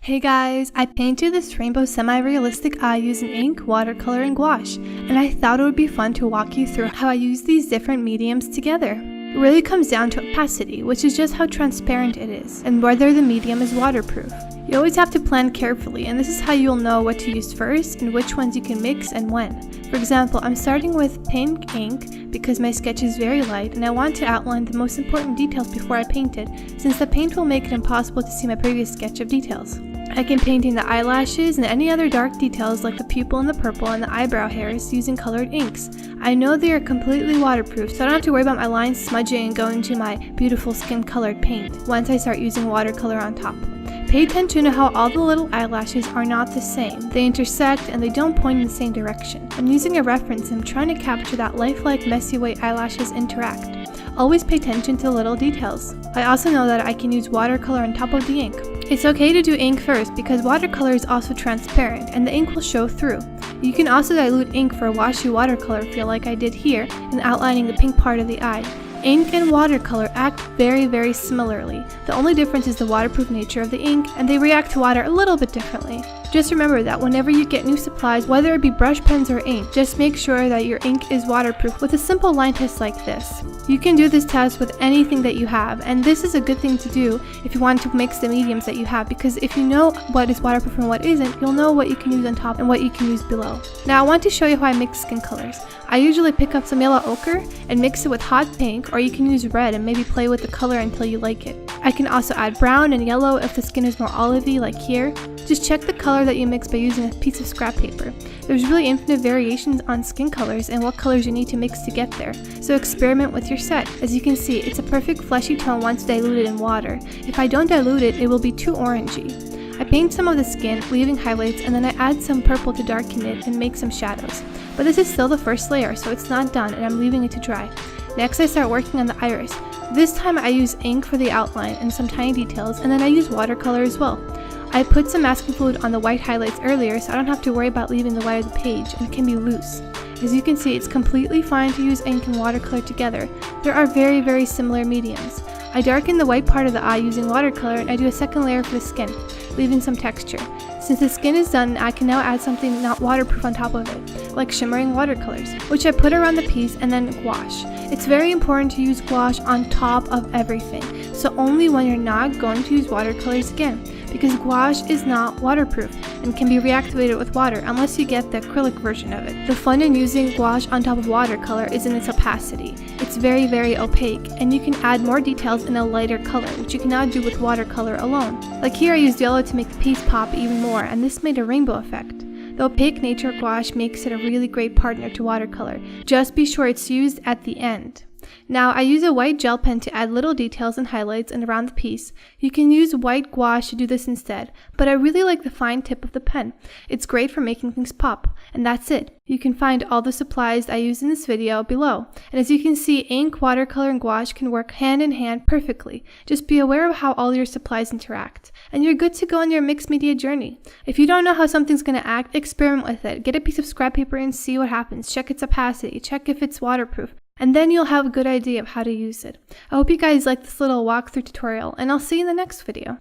Hey guys, I painted this rainbow semi-realistic eye using ink, watercolor, and gouache, and I thought it would be fun to walk you through how I use these different mediums together. It really comes down to opacity, which is just how transparent it is, and whether the medium is waterproof. You always have to plan carefully, and this is how you'll know what to use first and which ones you can mix and when. For example, I'm starting with pink ink because my sketch is very light and I want to outline the most important details before I paint it, since the paint will make it impossible to see my previous sketch of details. I can paint in the eyelashes and any other dark details like the pupil and the purple and the eyebrow hairs using colored inks. I know they are completely waterproof, so I don't have to worry about my lines smudging and going to my beautiful skin colored paint once I start using watercolor on top. Pay attention to how all the little eyelashes are not the same. They intersect and they don't point in the same direction. I'm using a reference and I'm trying to capture that lifelike messy way eyelashes interact. Always pay attention to the little details. I also know that I can use watercolor on top of the ink. It's okay to do ink first because watercolor is also transparent and the ink will show through. You can also dilute ink for a washy watercolor feel like I did here in outlining the pink part of the eye. Ink and watercolor act very similarly. The only difference is the waterproof nature of the ink, and they react to water a little bit differently. Just remember that whenever you get new supplies, whether it be brush pens or ink, just make sure that your ink is waterproof with a simple line test like this. You can do this test with anything that you have, and this is a good thing to do if you want to mix the mediums that you have, because if you know what is waterproof and what isn't, you'll know what you can use on top and what you can use below. Now I want to show you how I mix skin colors. I usually pick up some yellow ochre and mix it with hot pink, or you can use red and maybe play with the color until you like it. I can also add brown and yellow if the skin is more olivey like here. Just check the color that you mix by using a piece of scrap paper. There's really infinite variations on skin colors and what colors you need to mix to get there, so experiment with your set. As you can see, it's a perfect fleshy tone once diluted in water. If I don't dilute it, it will be too orangey. I paint some of the skin, leaving highlights, and then I add some purple to darken it and make some shadows. But this is still the first layer, so it's not done and I'm leaving it to dry. Next I start working on the iris. This time I use ink for the outline and some tiny details, and then I use watercolor as well. I put some masking fluid on the white highlights earlier so I don't have to worry about leaving the white of the page, and it can be loose. As you can see, it's completely fine to use ink and watercolor together. There are very similar mediums. I darken the white part of the eye using watercolor, and I do a second layer for the skin, leaving some texture. Since the skin is done, I can now add something not waterproof on top of it, like shimmering watercolors, which I put around the piece, and then gouache. It's very important to use gouache on top of everything, so only when you're not going to use watercolors again, because gouache is not waterproof and can be reactivated with water unless you get the acrylic version of it. The fun in using gouache on top of watercolor is in its opacity. It's very opaque, and you can add more details in a lighter color, which you cannot do with watercolor alone. Like here I used yellow to make the piece pop even more, and this made a rainbow effect. The opaque nature of gouache makes it a really great partner to watercolor. Just be sure it's used at the end. Now I use a white gel pen to add little details and highlights and around the piece. You can use white gouache to do this instead, but I really like the fine tip of the pen. It's great for making things pop, and that's it. You can find all the supplies I used in this video below, and as you can see, ink, watercolor, and gouache can work hand in hand perfectly. Just be aware of how all your supplies interact, and you're good to go on your mixed media journey. If you don't know how something's going to act, experiment with it. Get a piece of scrap paper and see what happens. Check its opacity, check if it's waterproof, and then you'll have a good idea of how to use it. I hope you guys like this little walkthrough tutorial, and I'll see you in the next video.